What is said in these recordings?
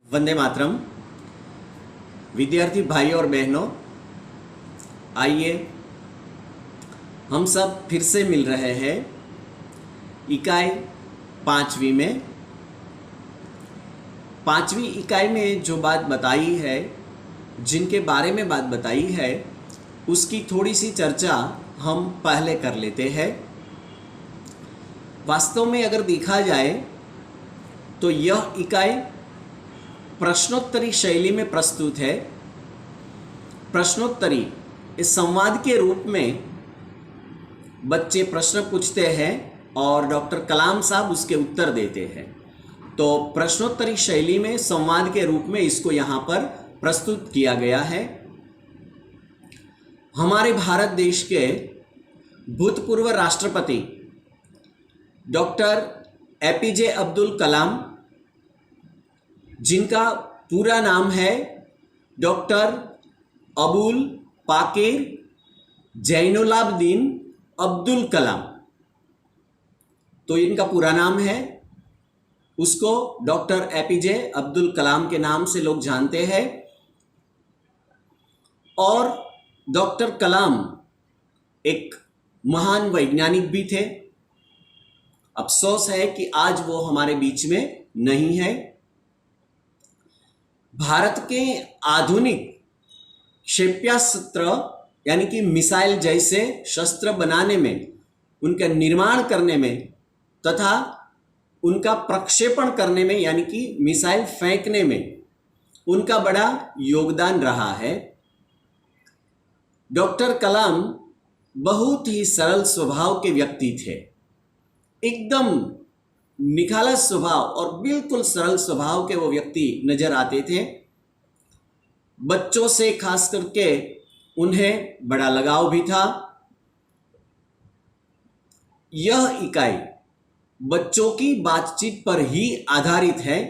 वंदे मातरम। विद्यार्थी भाई और बहनों, आइए हम सब फिर से मिल रहे हैं इकाई पाँचवीं में। पाँचवीं इकाई में जो बात बताई है, जिनके बारे में बात बताई है, उसकी थोड़ी सी चर्चा हम पहले कर लेते हैं। वास्तव में अगर देखा जाए तो यह इकाई प्रश्नोत्तरी शैली में प्रस्तुत है। प्रश्नोत्तरी इस संवाद के रूप में बच्चे प्रश्न पूछते हैं और डॉक्टर कलाम साहब उसके उत्तर देते हैं। तो प्रश्नोत्तरी शैली में संवाद के रूप में इसको यहाँ पर प्रस्तुत किया गया है। हमारे भारत देश के भूतपूर्व राष्ट्रपति डॉक्टर एपीजे अब्दुल कलाम, जिनका पूरा नाम है डॉक्टर अबुल पाकीर जैनुलाब्दीन अब्दुल कलाम, तो इनका पूरा नाम है, उसको डॉक्टर एपीजे अब्दुल कलाम के नाम से लोग जानते हैं। और डॉक्टर कलाम एक महान वैज्ञानिक भी थे। अफसोस है कि आज वो हमारे बीच में नहीं है। भारत के आधुनिक क्षेप्यास्त्र यानी कि मिसाइल जैसे शस्त्र बनाने में, उनका निर्माण करने में तथा उनका प्रक्षेपण करने में यानी कि मिसाइल फेंकने में उनका बड़ा योगदान रहा है। डॉक्टर कलाम बहुत ही सरल स्वभाव के व्यक्ति थे। एकदम निखालस स्वभाव और बिल्कुल सरल स्वभाव के वो व्यक्ति नजर आते थे। बच्चों से खास करके उन्हें बड़ा लगाव भी था। यह इकाई बच्चों की बातचीत पर ही आधारित है।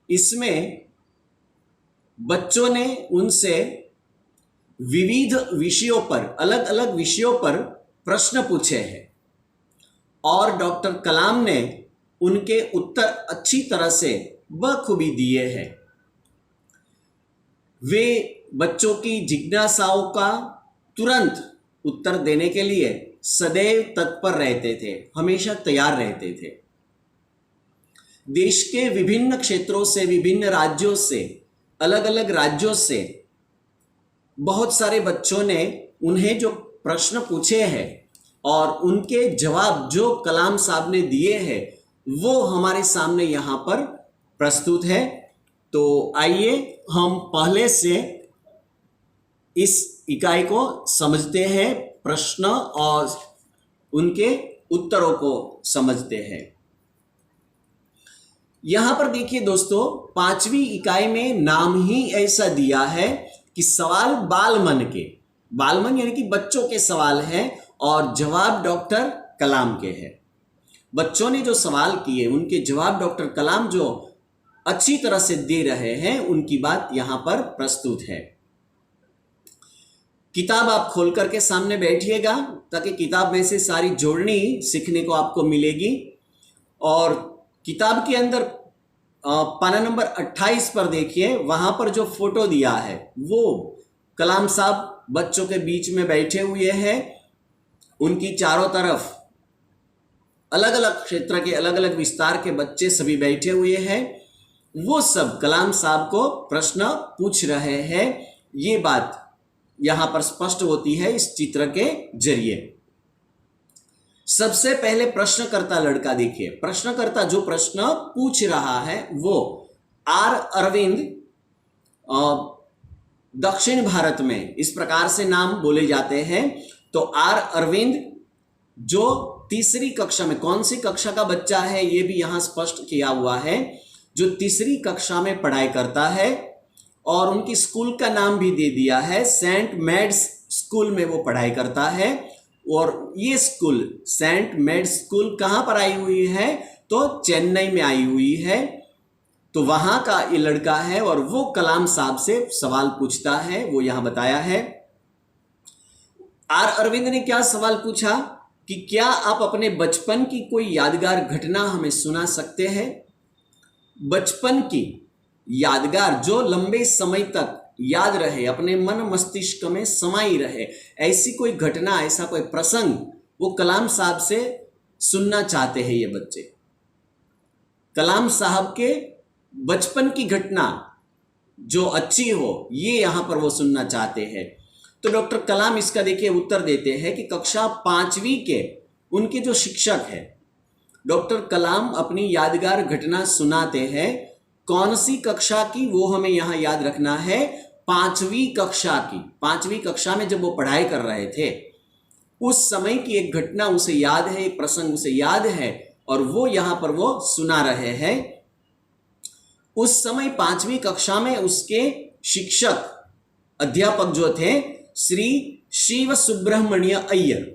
इसमें बच्चों ने उनसे विविध विषयों पर, अलग अलग विषयों पर प्रश्न पूछे हैं और डॉक्टर कलाम ने उनके उत्तर अच्छी तरह से बखूबी दिए हैं। वे बच्चों की जिज्ञासाओं का तुरंत उत्तर देने के लिए सदैव तत्पर रहते थे, हमेशा तैयार रहते थे। देश के विभिन्न क्षेत्रों से, विभिन्न राज्यों से, अलग अलग राज्यों से बहुत सारे बच्चों ने उन्हें जो प्रश्न पूछे हैं और उनके जवाब जो कलाम साहब ने दिए हैं वो हमारे सामने यहाँ पर प्रस्तुत है। तो आइए हम पहले से इस इकाई को समझते हैं, प्रश्न और उनके उत्तरों को समझते हैं। यहाँ पर देखिए दोस्तों, पांचवी इकाई में नाम ही ऐसा दिया है कि सवाल बालमन के, बालमन यानी कि बच्चों के सवाल हैं और जवाब डॉक्टर कलाम के हैं। बच्चों ने जो सवाल किए उनके जवाब डॉक्टर कलाम जो अच्छी तरह से दे रहे हैं, उनकी बात यहां पर प्रस्तुत है। किताब आप खोल करके सामने बैठिएगा ताकि किताब में से सारी जोड़नी सीखने को आपको मिलेगी। और किताब के अंदर पन्ना नंबर 28 पर देखिए, वहां पर जो फोटो दिया है वो कलाम साहब बच्चों के बीच में बैठे हुए हैं। उनकी चारों तरफ अलग अलग क्षेत्र के, अलग अलग विस्तार के बच्चे सभी बैठे हुए हैं। वो सब कलाम साहब को प्रश्न पूछ रहे हैं। ये बात यहां पर स्पष्ट होती है इस चित्र के जरिए। सबसे पहले प्रश्नकर्ता लड़का देखिए, प्रश्नकर्ता जो प्रश्न पूछ रहा है वो आर अरविंद, दक्षिण भारत में इस प्रकार से नाम बोले जाते हैं। तो आर अरविंद जो तीसरी कक्षा में, कौन सी कक्षा का बच्चा है ये भी यहां स्पष्ट किया हुआ है, जो तीसरी कक्षा में पढ़ाई करता है और उनकी स्कूल का नाम भी दे दिया है, सेंट मेड्स स्कूल में वो पढ़ाई करता है। और ये स्कूल, सेंट मेड्स स्कूल कहाँ पर आई हुई है? तो चेन्नई में आई हुई है। तो वहां का ये लड़का है और वो कलाम साहब से सवाल पूछता है, वो यहां बताया है। आर अरविंद ने क्या सवाल पूछा कि क्या आप अपने बचपन की कोई यादगार घटना हमें सुना सकते हैं? बचपन की यादगार, जो लंबे समय तक याद रहे, अपने मन मस्तिष्क में समाई रहे, ऐसी कोई घटना, ऐसा कोई प्रसंग वो कलाम साहब से सुनना चाहते हैं ये बच्चे। कलाम साहब के बचपन की घटना जो अच्छी हो, ये यहां पर वो सुनना चाहते हैं। तो डॉक्टर कलाम इसका देखिए उत्तर देते हैं कि कक्षा 5वीं के उनके जो शिक्षक है, डॉक्टर कलाम अपनी यादगार घटना सुनाते हैं। कौन सी कक्षा की, वो हमें यहां याद रखना है, 5वीं कक्षा की। 5वीं कक्षा में जब वो पढ़ाई कर रहे थे उस समय की एक घटना उसे याद है, एक प्रसंग उसे याद है, और वो यहां पर वो सुना रहे हैं। उस समय 5वीं कक्षा में उसके शिक्षक, अध्यापक जो थे, श्री शिव सुब्रमण्य अय्यर।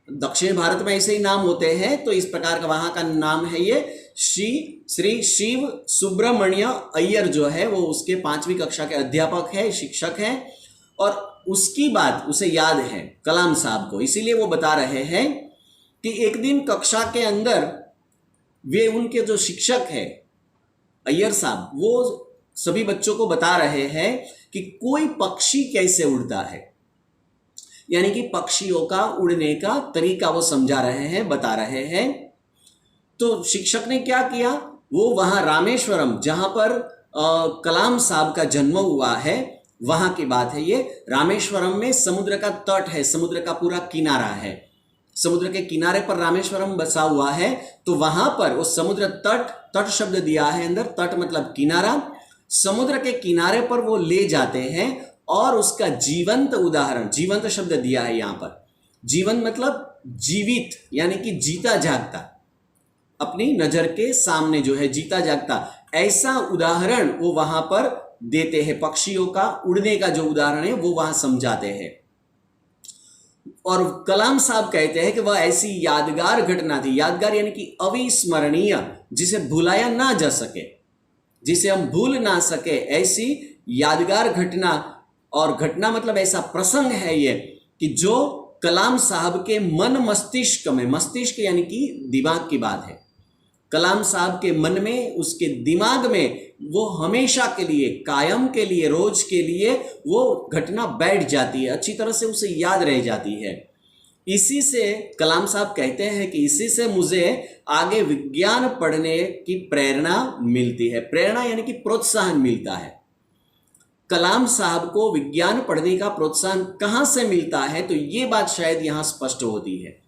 दक्षिण भारत में ऐसे ही नाम होते हैं, तो इस प्रकार का वहां का नाम है ये श्री शिव सुब्रमण्य अय्यर जो है वो उसके 5वीं कक्षा के अध्यापक है, शिक्षक हैं। और उसकी बात उसे याद है कलाम साहब को, इसीलिए वो बता रहे हैं कि एक दिन कक्षा के अंदर वे, उनके जो शिक्षक है अय्यर साहब, वो सभी बच्चों को बता रहे हैं कि कोई पक्षी कैसे उड़ता है, यानी कि पक्षियों का उड़ने का तरीका वो समझा रहे हैं, बता रहे हैं। तो शिक्षक ने क्या किया, वो वहां रामेश्वरम, जहां पर कलाम साहब का जन्म हुआ है, वहां की बात है ये। रामेश्वरम में समुद्र का तट है, समुद्र का पूरा किनारा है, समुद्र के किनारे पर रामेश्वरम बसा हुआ है। तो वहां पर वो समुद्र तट, तट शब्द दिया है अंदर, तट मतलब किनारा, समुद्र के किनारे पर वो ले जाते हैं और उसका जीवंत उदाहरण, जीवंत शब्द दिया है यहां पर, जीवन मतलब जीवित, यानी कि जीता जागता, अपनी नजर के सामने जो है जीता जागता, ऐसा उदाहरण वो वहां पर देते हैं। पक्षियों का उड़ने का जो उदाहरण है वो वहां समझाते हैं। और कलाम साहब कहते हैं कि वह ऐसी यादगार घटना थी, यादगार यानी कि अविस्मरणीय, जिसे भुलाया ना जा सके, जिसे हम भूल ना सके, ऐसी यादगार घटना। और घटना मतलब ऐसा प्रसंग है ये कि जो कलाम साहब के मन मस्तिष्क में, मस्तिष्क यानी कि दिमाग की बात है, कलाम साहब के मन में, उसके दिमाग में वो हमेशा के लिए, कायम के लिए, रोज के लिए वो घटना बैठ जाती है, अच्छी तरह से उसे याद रह जाती है। इसी से कलाम साहब कहते हैं कि इसी से मुझे आगे विज्ञान पढ़ने की प्रेरणा मिलती है। प्रेरणा यानी कि प्रोत्साहन मिलता है। कलाम साहब को विज्ञान पढ़ने का प्रोत्साहन कहां से मिलता है, तो ये बात शायद यहां स्पष्ट होती है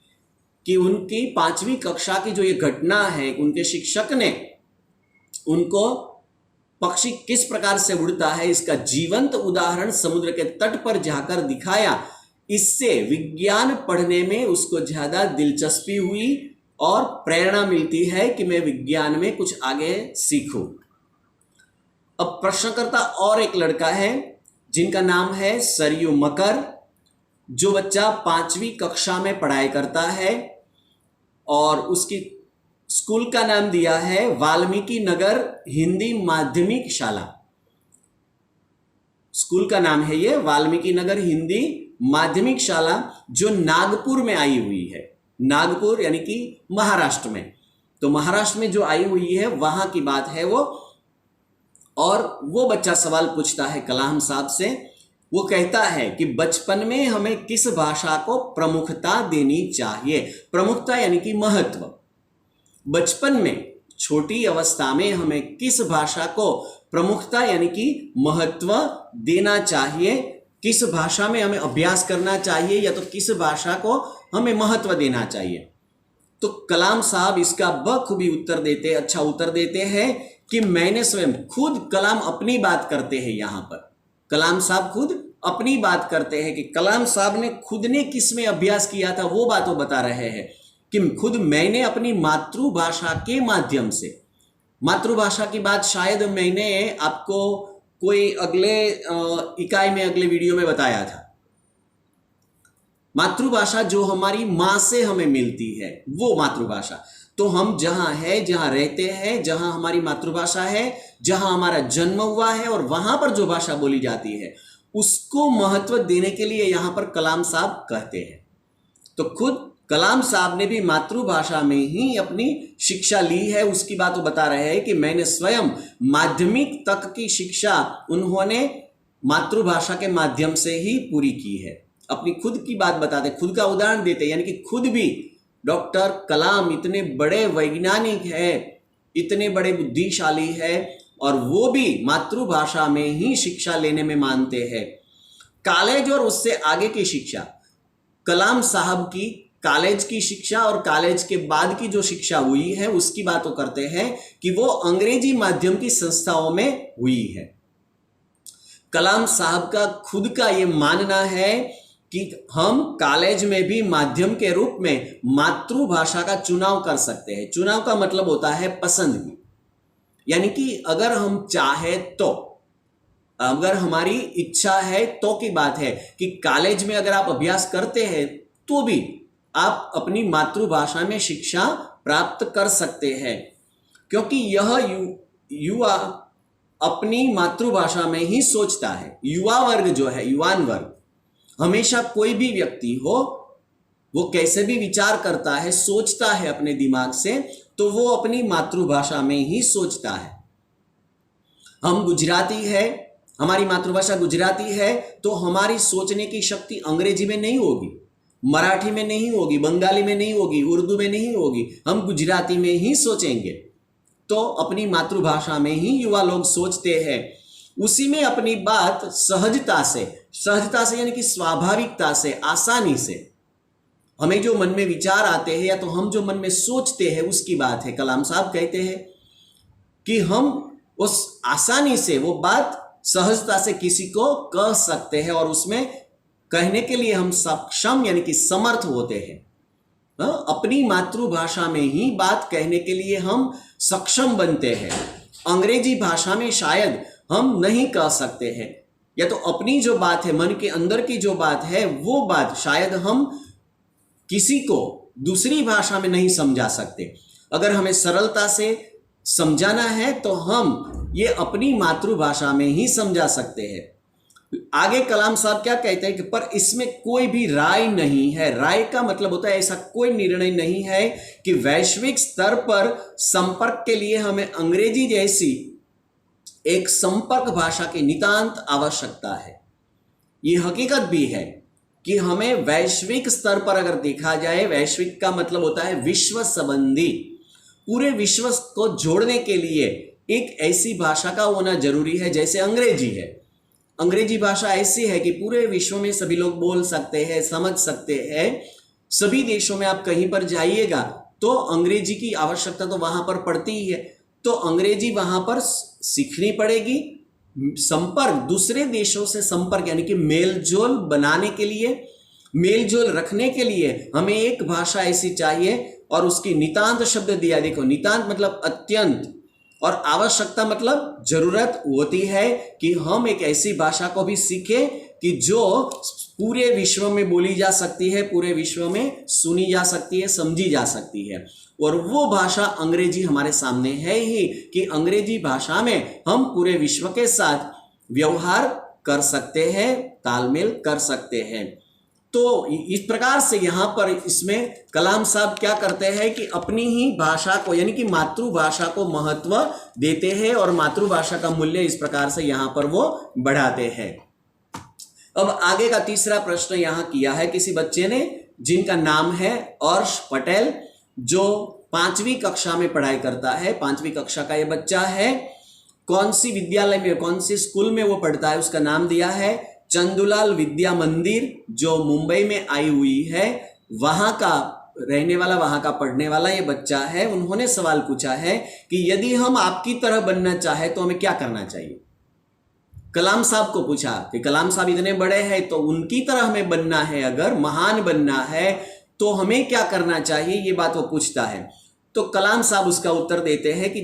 कि उनकी 5वीं कक्षा की जो ये घटना है, उनके शिक्षक ने उनको पक्षी किस प्रकार से उड़ता है इसका जीवंत उदाहरण समुद्र के तट पर जाकर दिखाया। इससे विज्ञान पढ़ने में उसको ज्यादा दिलचस्पी हुई और प्रेरणा मिलती है कि मैं विज्ञान में कुछ आगे सीखूं। अब प्रश्नकर्ता और एक लड़का है जिनका नाम है सरयू मकर, जो बच्चा 5वीं कक्षा में पढ़ाई करता है और उसकी स्कूल का नाम दिया है वाल्मीकि नगर हिंदी माध्यमिक शाला। स्कूल का नाम है ये वाल्मीकि नगर हिंदी माध्यमिक शाला, जो नागपुर में आई हुई है। नागपुर यानी कि महाराष्ट्र में, तो महाराष्ट्र में जो आई हुई है वहां की बात है वो। और वो बच्चा सवाल पूछता है कलाम साहब से, वो कहता है कि बचपन में हमें किस भाषा को प्रमुखता देनी चाहिए। प्रमुखता यानी कि महत्व। बचपन में, छोटी अवस्था में हमें किस भाषा को प्रमुखता यानी कि महत्व देना चाहिए, किस भाषा में हमें अभ्यास करना चाहिए, या तो किस भाषा को हमें महत्व देना चाहिए। तो कलाम साहब इसका बखूबी उत्तर देते, अच्छा उत्तर देते हैं कि मैंने स्वयं, खुद कलाम अपनी बात करते हैं यहां पर। कलाम साहब खुद अपनी बात करते हैं कि कलाम साहब ने खुद ने किस में अभ्यास किया था, वो बात वो बता रहे हैं कि खुद मैंने अपनी मातृभाषा के माध्यम से, मातृभाषा की बात शायद मैंने आपको कोई अगले इकाई में, अगले वीडियो में बताया था। मातृभाषा जो हमारी मां से हमें मिलती है, वो मातृभाषा। तो हम जहां है, जहां रहते हैं, जहां हमारी मातृभाषा है, जहां हमारा जन्म हुआ है और वहां पर जो भाषा बोली जाती है, उसको महत्व देने के लिए यहां पर कलाम साहब कहते हैं। तो खुद कलाम साहब ने भी मातृभाषा में ही अपनी शिक्षा ली है। उसकी बात वो बता रहे हैं कि मैंने स्वयं माध्यमिक तक की शिक्षा उन्होंने मातृभाषा के माध्यम से ही पूरी की है। अपनी खुद की बात बताते, खुद का उदाहरण देते, यानी कि खुद भी डॉक्टर कलाम इतने बड़े वैज्ञानिक है, इतने बड़े बुद्धिशाली है, और वो भी मातृभाषा में ही शिक्षा लेने में मानते हैं। कॉलेज और उससे आगे की शिक्षा, कलाम साहब की कॉलेज की शिक्षा और कॉलेज के बाद की जो शिक्षा हुई है उसकी बात वो करते हैं कि वो अंग्रेजी माध्यम की संस्थाओं में हुई है। कलाम साहब का खुद का ये मानना है कि हम कॉलेज में भी माध्यम के रूप में मातृभाषा का चुनाव कर सकते हैं। चुनाव का मतलब होता है पसंदगी, यानी कि अगर हम चाहे तो, अगर हमारी इच्छा है तो की बात है कि कॉलेज में अगर आप अभ्यास करते हैं तो भी आप अपनी मातृभाषा में शिक्षा प्राप्त कर सकते हैं, क्योंकि यह युवा अपनी मातृभाषा में ही सोचता है। युवा वर्ग जो है, युवान वर्ग, हमेशा कोई भी व्यक्ति हो वो कैसे भी विचार करता है, सोचता है अपने दिमाग से, तो वो अपनी मातृभाषा में ही सोचता है। हम गुजराती है, हमारी मातृभाषा गुजराती है, तो हमारी सोचने की शक्ति अंग्रेजी में नहीं होगी, मराठी में नहीं होगी, बंगाली में नहीं होगी, उर्दू में नहीं होगी, हम गुजराती में ही सोचेंगे। तो अपनी मातृभाषा में ही युवा लोग सोचते हैं, उसी में अपनी बात सहजता से यानी कि स्वाभाविकता से, आसानी से, हमें जो मन में विचार आते हैं या तो हम जो मन में सोचते हैं उसकी बात है। कलाम साहब कहते हैं कि हम उस आसानी से वो बात सहजता से किसी को कह सकते हैं और उसमें कहने के लिए हम सक्षम यानी कि समर्थ होते हैं। अपनी मातृभाषा में ही बात कहने के लिए हम सक्षम बनते हैं। अंग्रेजी भाषा में शायद हम नहीं कह सकते हैं, या तो अपनी जो बात है, मन के अंदर की जो बात है, वो बात शायद हम किसी को दूसरी भाषा में नहीं समझा सकते। अगर हमें सरलता से समझाना है तो हम ये अपनी मातृभाषा में ही समझा सकते हैं। आगे कलाम साहब क्या कहते हैं कि पर इसमें कोई भी राय नहीं है। राय का मतलब होता है ऐसा कोई निर्णय नहीं है कि वैश्विक स्तर पर संपर्क के लिए हमें अंग्रेजी जैसी एक संपर्क भाषा की नितांत आवश्यकता है। ये हकीकत भी है कि हमें वैश्विक स्तर पर अगर देखा जाए, वैश्विक का मतलब होता है विश्व संबंधी, पूरे विश्व को जोड़ने के लिए एक ऐसी भाषा का होना जरूरी है जैसे अंग्रेजी है। अंग्रेजी भाषा ऐसी है कि पूरे विश्व में सभी लोग बोल सकते हैं, समझ सकते हैं। सभी देशों में आप कहीं पर जाइएगा तो अंग्रेजी की आवश्यकता तो वहां पर पड़ती ही है, तो अंग्रेजी वहां पर सीखनी पड़ेगी। संपर्क, दूसरे देशों से संपर्क यानी कि मेलजोल बनाने के लिए, मेलजोल रखने के लिए हमें एक भाषा ऐसी चाहिए, और उसकी नितांत शब्द दिया। देखो, नितांत मतलब अत्यंत, और आवश्यकता मतलब जरूरत होती है कि हम एक ऐसी भाषा को भी सीखें कि जो पूरे विश्व में बोली जा सकती है, पूरे विश्व में सुनी जा सकती है, समझी जा सकती है। और वो भाषा अंग्रेजी हमारे सामने है ही कि अंग्रेजी भाषा में हम पूरे विश्व के साथ व्यवहार कर सकते हैं, तालमेल कर सकते हैं। तो इस प्रकार से यहाँ पर इसमें कलाम साहब क्या करते हैं कि अपनी ही भाषा को यानी कि मातृभाषा को महत्व देते हैं और मातृभाषा का मूल्य इस प्रकार से यहाँ पर वो बढ़ाते हैं। अब आगे का तीसरा प्रश्न यहाँ किया है किसी बच्चे ने, जिनका नाम है अर्श पटेल, जो 5वीं कक्षा में पढ़ाई करता है। 5वीं कक्षा का ये बच्चा है। कौन सी विद्यालय में, कौन सी स्कूल में वो पढ़ता है, उसका नाम दिया है चंदूलाल विद्या मंदिर, जो मुंबई में आई हुई है। वहां का रहने वाला, वहां का पढ़ने वाला ये बच्चा है। उन्होंने सवाल पूछा है कि यदि हम आपकी तरह बनना चाहे तो हमें क्या करना चाहिए। कलाम साहब को पूछा कि कलाम साहब इतने बड़े हैं तो उनकी तरह हमें बनना है, अगर महान बनना है तो हमें क्या करना चाहिए, ये बात वो पूछता है। तो कलाम साहब उसका उत्तर देते हैं कि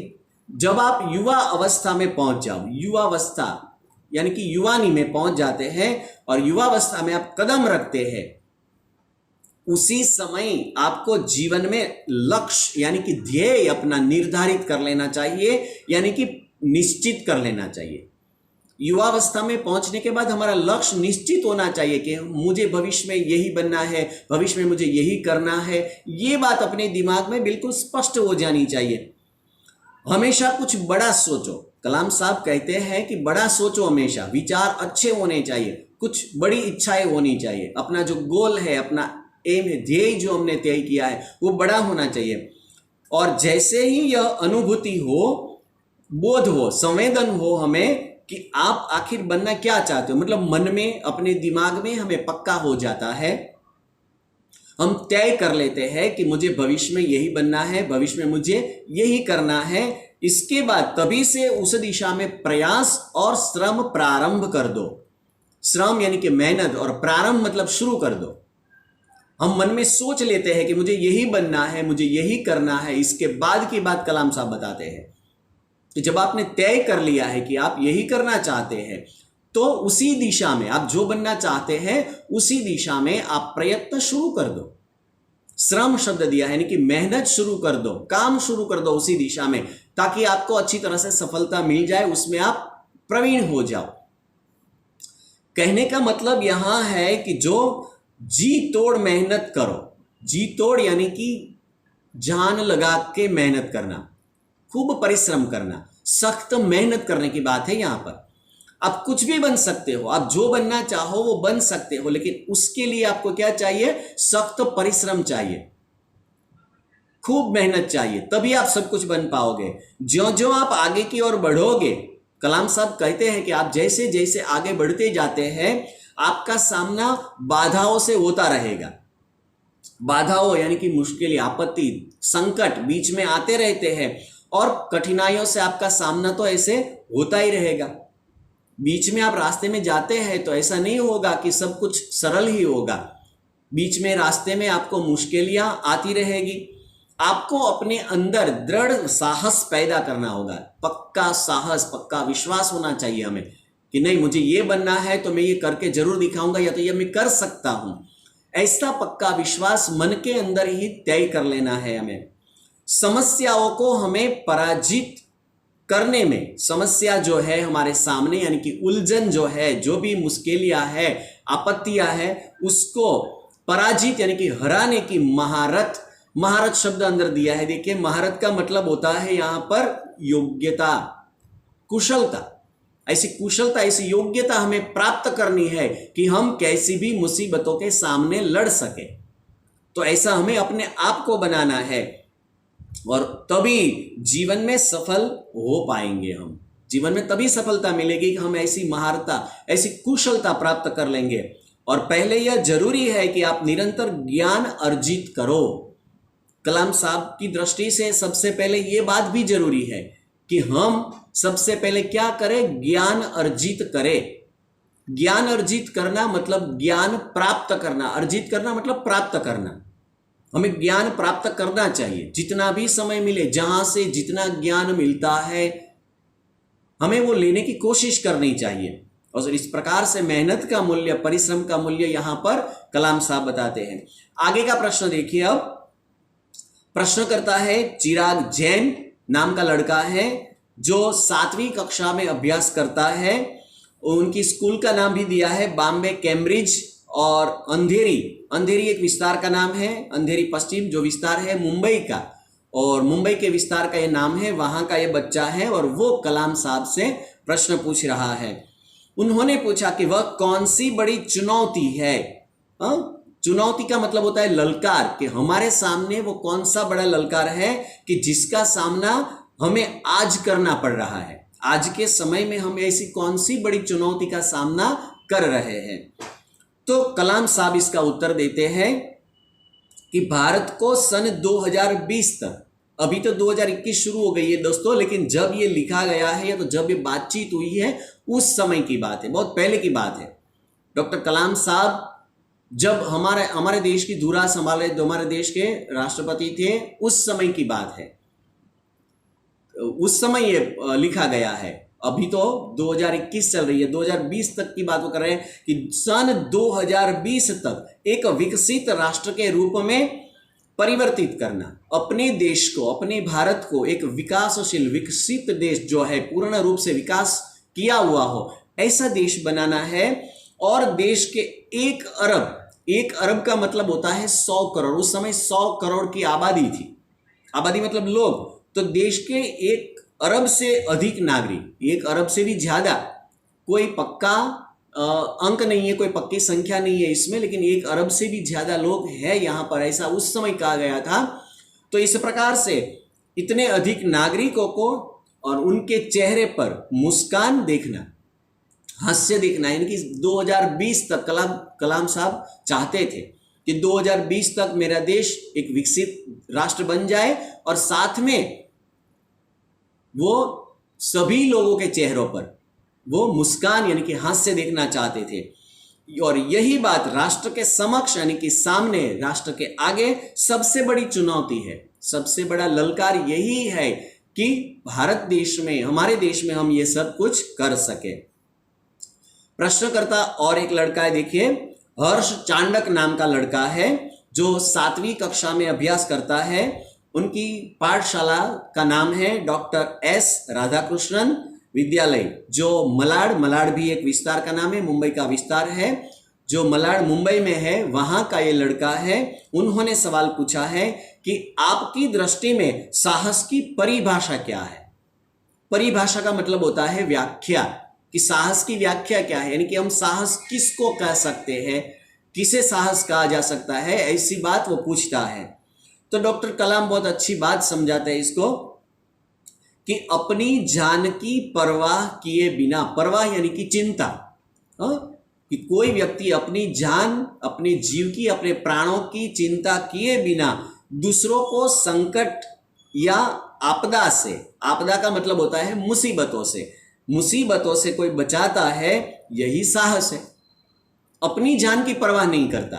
जब आप युवा अवस्था में पहुंच जाओ, युवावस्था यानी कि युवानी में पहुंच जाते हैं और युवावस्था में आप कदम रखते हैं, उसी समय आपको जीवन में लक्ष्य यानी कि ध्येय अपना निर्धारित कर लेना चाहिए, यानी कि निश्चित कर लेना चाहिए। युवावस्था में पहुंचने के बाद हमारा लक्ष्य निश्चित होना चाहिए कि मुझे भविष्य में यही बनना है, भविष्य में मुझे यही करना है। ये बात अपने दिमाग में बिल्कुल स्पष्ट हो जानी चाहिए। हमेशा कुछ बड़ा सोचो। कलाम साहब कहते हैं कि बड़ा सोचो, हमेशा विचार अच्छे होने चाहिए, कुछ बड़ी इच्छाएं होनी चाहिए। अपना जो गोल है, अपना एम है, ध्येय जो हमने तय किया है वो बड़ा होना चाहिए। और जैसे ही यह अनुभूति हो, बोध हो, संवेदन हो हमें कि आप आखिर बनना क्या चाहते हो, मतलब मन में, अपने दिमाग में हमें पक्का हो जाता है, हम तय कर लेते हैं कि मुझे भविष्य में यही बनना है, भविष्य में मुझे यही करना है। इसके बाद तभी से उस दिशा में प्रयास और श्रम प्रारंभ कर दो। श्रम यानी कि मेहनत, और प्रारंभ मतलब शुरू कर दो। हम मन में सोच लेते हैं कि मुझे यही बनना है, मुझे यही करना है। इसके बाद की बात कलाम साहब बताते हैं कि जब आपने तय कर लिया है कि आप यही करना चाहते हैं, तो उसी दिशा में, आप जो बनना चाहते हैं उसी दिशा में आप प्रयत्न शुरू कर दो। श्रम शब्द दिया है, यानी कि मेहनत शुरू कर दो, काम शुरू कर दो उसी दिशा में, ताकि आपको अच्छी तरह से सफलता मिल जाए, उसमें आप प्रवीण हो जाओ। कहने का मतलब यहां है कि जो जी तोड़ मेहनत करो, जी तोड़ यानी कि जान लगा के मेहनत करना, खूब परिश्रम करना, सख्त मेहनत करने की बात है यहां पर। आप कुछ भी बन सकते हो, आप जो बनना चाहो वो बन सकते हो, लेकिन उसके लिए आपको क्या चाहिए? सख्त परिश्रम चाहिए, खूब मेहनत चाहिए, तभी आप सब कुछ बन पाओगे। ज्यों ज्यों आप आगे की ओर बढ़ोगे, कलाम साहब कहते हैं कि आप जैसे जैसे आगे बढ़ते जाते हैं, आपका सामना बाधाओं से होता रहेगा। बाधाओं यानी कि मुश्किल, आपत्ति, संकट बीच में आते रहते हैं, और कठिनाइयों से आपका सामना तो ऐसे होता ही रहेगा। बीच में आप रास्ते में जाते हैं तो ऐसा नहीं होगा कि सब कुछ सरल ही होगा। बीच में रास्ते में आपको मुश्किलियां आती रहेगी। आपको अपने अंदर दृढ़ साहस पैदा करना होगा, पक्का साहस, पक्का विश्वास होना चाहिए हमें कि नहीं, मुझे ये बनना है तो मैं ये करके जरूर दिखाऊंगा, या तो ये मैं कर सकता हूं। ऐसा पक्का विश्वास मन के अंदर ही तय कर लेना है हमें। समस्याओं को हमें पराजित करने में, समस्या जो है हमारे सामने यानी कि उलझन जो है, जो भी मुश्किलियां है, आपत्तियां है, उसको पराजित यानी कि हराने की महारत, महारत शब्द अंदर दिया है। देखिए, महारत का मतलब होता है यहां पर योग्यता, कुशलता। ऐसी कुशलता, ऐसी योग्यता हमें प्राप्त करनी है कि हम कैसी भी मुसीबतों के सामने लड़ सके। तो ऐसा हमें अपने आप को बनाना है, और तभी जीवन में सफल हो पाएंगे। हम जीवन में तभी सफलता मिलेगी कि हम ऐसी महारता, ऐसी कुशलता प्राप्त कर लेंगे। और पहले यह जरूरी है कि आप निरंतर ज्ञान अर्जित करो। कलाम साहब की दृष्टि से सबसे पहले यह बात भी जरूरी है कि हम सबसे पहले क्या करें? ज्ञान अर्जित करें। ज्ञान अर्जित करना मतलब ज्ञान प्राप्त करना, अर्जित करना मतलब प्राप्त करना। हमें ज्ञान प्राप्त करना चाहिए, जितना भी समय मिले, जहां से जितना ज्ञान मिलता है हमें वो लेने की कोशिश करनी चाहिए। और इस प्रकार से मेहनत का मूल्य, परिश्रम का मूल्य यहां पर कलाम साहब बताते हैं। आगे का प्रश्न देखिए। अब प्रश्न करता है चिराग जैन नाम का लड़का है, जो 7वीं कक्षा में अभ्यास करता है। उनकी स्कूल का नाम भी दिया है बॉम्बे कैम्ब्रिज और अंधेरी। अंधेरी एक विस्तार का नाम है, अंधेरी पश्चिम जो विस्तार है मुंबई का, और मुंबई के विस्तार का ये नाम है, वहां का ये बच्चा है। और वो कलाम साहब से प्रश्न पूछ रहा है। उन्होंने पूछा कि वह कौन सी बड़ी चुनौती है। चुनौती का मतलब होता है ललकार, कि हमारे सामने वो कौन सा बड़ा ललकार है कि जिसका सामना हमें आज करना पड़ रहा है। आज के समय में हम ऐसी कौन सी बड़ी चुनौती का सामना कर रहे हैं। तो कलाम साहब इसका उत्तर देते हैं कि भारत को सन 2020 तक, अभी तो 2021 शुरू हो गई है दोस्तों, लेकिन जब ये लिखा गया है या तो जब ये बातचीत हुई है उस समय की बात है, बहुत पहले की बात है। डॉक्टर कलाम साहब जब हमारे देश की धुरा संभाले, जो हमारे देश के राष्ट्रपति थे, उस समय की बात है, उस समय ये लिखा गया है। अभी तो 2021 चल रही है, 2020 तक की बात कर रहे हैं कि सन 2020 तक एक विकसित राष्ट्र के रूप में परिवर्तित करना, अपने देश को, अपने भारत को एक विकासशील विकसित देश जो है, पूर्ण रूप से विकास किया हुआ हो, ऐसा देश बनाना है। और देश के 1 अरब का मतलब होता है 100 करोड़। उस समय 100 करोड़ की आबादी थी। आबादी मतलब लोग। तो देश के 1 अरब से अधिक नागरिक, 1 अरब से भी ज्यादा, कोई पक्का अंक नहीं है, कोई पक्की संख्या नहीं है इसमें, लेकिन 1 अरब से भी ज्यादा लोग हैं यहां पर, ऐसा उस समय कहा गया था। तो इस प्रकार से इतने अधिक नागरिकों को और उनके चेहरे पर मुस्कान देखना, हास्य देखना, यानी कि 2020 तक कलाम साहब चाहते थे कि 2020 तक मेरा देश एक विकसित राष्ट्र बन जाए और साथ में वो सभी लोगों के चेहरों पर वो मुस्कान यानी कि हास्य देखना चाहते थे। और यही बात राष्ट्र के समक्ष यानी कि सामने, राष्ट्र के आगे सबसे बड़ी चुनौती है, सबसे बड़ा ललकार यही है कि भारत देश में, हमारे देश में हम ये सब कुछ कर सके। प्रश्नकर्ता और एक लड़का है, देखिए हर्ष चांडक नाम का लड़का है जो 7वीं कक्षा में अभ्यास करता है। उनकी पाठशाला का नाम है डॉक्टर एस राधाकृष्णन विद्यालय, जो मलाड भी एक विस्तार का नाम है, मुंबई का विस्तार है, जो मलाड मुंबई में है, वहां का ये लड़का है। उन्होंने सवाल पूछा है कि आपकी दृष्टि में साहस की परिभाषा क्या है। परिभाषा का मतलब होता है व्याख्या, कि साहस की व्याख्या क्या है, यानी कि हम साहस किसको कह सकते हैं, किसे साहस कहा जा सकता है, ऐसी बात वो पूछता है। तो डॉक्टर कलाम बहुत अच्छी बात समझाते हैं इसको कि अपनी जान की परवाह किए बिना, परवाह यानी कि चिंता, कि कोई व्यक्ति अपनी जान, अपने जीव की, अपने प्राणों की चिंता किए बिना दूसरों को संकट या आपदा से, आपदा का मतलब होता है मुसीबतों से, मुसीबतों से कोई बचाता है, यही साहस है। अपनी जान की परवाह नहीं करता।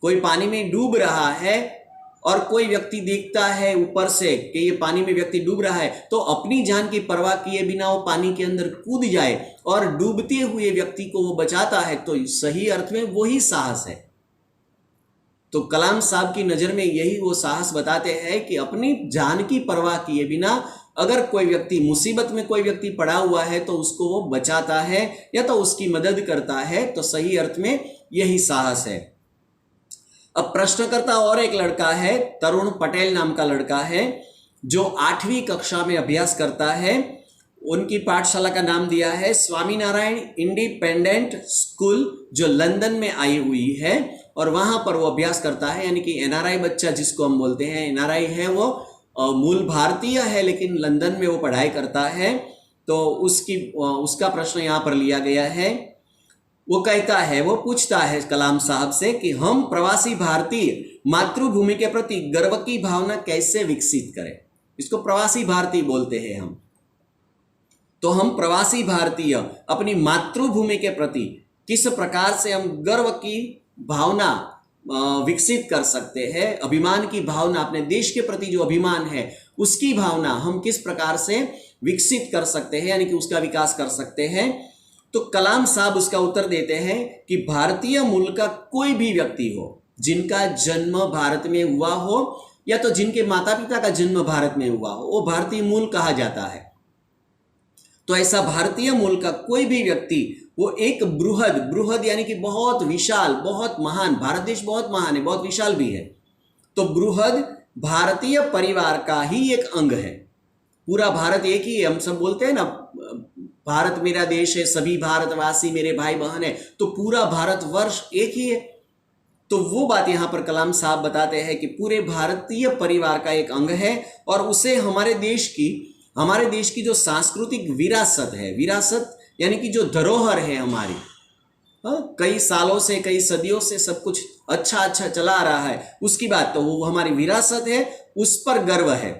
कोई पानी में डूब रहा है और कोई व्यक्ति देखता है ऊपर से कि ये पानी में व्यक्ति डूब रहा है, तो अपनी जान की परवाह किए बिना वो पानी के अंदर कूद जाए और डूबते हुए व्यक्ति को वो बचाता है, तो सही अर्थ में वही साहस है। तो कलाम साहब की नजर में यही वो साहस बताते हैं कि अपनी जान की परवाह किए बिना अगर कोई व्यक्ति मुसीबत में, कोई व्यक्ति पड़ा हुआ है तो उसको वो बचाता है या तो उसकी मदद करता है, तो सही अर्थ में यही साहस है। अब प्रश्नकर्ता और एक लड़का है, तरुण पटेल नाम का लड़का है, जो 8वीं कक्षा में अभ्यास करता है। उनकी पाठशाला का नाम दिया है स्वामीनारायण इंडिपेंडेंट स्कूल, जो लंदन में आई हुई है, और वहां पर वो अभ्यास करता है, यानी कि एनआरआई बच्चा जिसको हम बोलते हैं। एनआरआई है वो, मूल भारतीय है लेकिन लंदन में वो पढ़ाई करता है। तो उसका प्रश्न यहाँ पर लिया गया है। वो कहता है, वो पूछता है कलाम साहब से कि हम प्रवासी भारतीय मातृभूमि के प्रति गर्व की भावना कैसे विकसित करें। इसको प्रवासी भारतीय बोलते हैं हम। तो हम प्रवासी भारतीय अपनी मातृभूमि के प्रति किस प्रकार से हम गर्व की भावना विकसित कर सकते हैं, अभिमान की भावना, अपने देश के प्रति जो अभिमान है उसकी भावना हम किस प्रकार से विकसित कर सकते हैं, यानी कि उसका विकास कर सकते हैं। तो कलाम साहब उसका उत्तर देते हैं कि भारतीय मूल का कोई भी व्यक्ति हो, जिनका जन्म भारत में हुआ हो या तो जिनके माता पिता का जन्म भारत में हुआ हो, वो भारतीय मूल कहा जाता है। तो ऐसा भारतीय मूल का कोई भी व्यक्ति वो एक बृहद यानी कि बहुत विशाल, बहुत महान, भारत देश बहुत महान है, बहुत विशाल भी है, तो बृहद भारतीय परिवार का ही एक अंग है। पूरा भारत एक ही है, हम सब बोलते हैं ना भारत मेरा देश है, सभी भारतवासी मेरे भाई बहन है, तो पूरा भारतवर्ष एक ही है। तो वो बात यहाँ पर कलाम साहब बताते हैं कि पूरे भारतीय परिवार का एक अंग है, और उसे हमारे देश की जो सांस्कृतिक विरासत है, विरासत यानी कि जो धरोहर है हमारी, कई सालों से, कई सदियों से सब कुछ अच्छा चला आ रहा है, उसकी बात, तो वो हमारी विरासत है, उस पर गर्व है।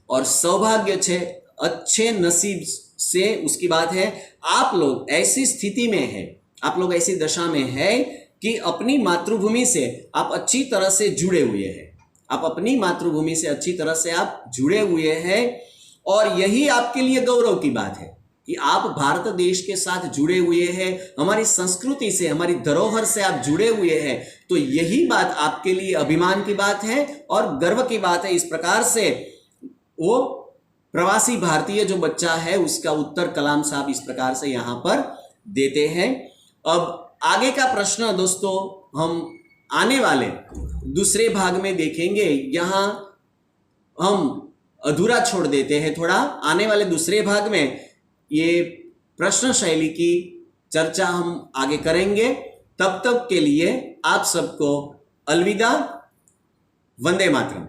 और सौभाग्य छे, अच्छे नसीब से उसकी बात है, आप लोग ऐसी स्थिति में है, आप लोग ऐसी दशा में है कि अपनी मातृभूमि से आप अच्छी तरह से जुड़े हुए हैं, आप अपनी मातृभूमि से अच्छी तरह से आप जुड़े हुए हैं, और यही आपके लिए गौरव की बात है कि आप भारत देश के साथ जुड़े हुए हैं, हमारी संस्कृति से, हमारी धरोहर से आप जुड़े हुए हैं। तो यही बात आपके लिए अभिमान की बात है और गर्व की बात है। इस प्रकार से वो प्रवासी भारतीय जो बच्चा है उसका उत्तर कलाम साहब इस प्रकार से यहां पर देते हैं। अब आगे का प्रश्न दोस्तों हम आने वाले दूसरे भाग में देखेंगे। यहां हम अधूरा छोड़ देते हैं थोड़ा, आने वाले दूसरे भाग में ये प्रश्न शैली की चर्चा हम आगे करेंगे। तब तक के लिए आप सबको अलविदा, वंदे मातरम।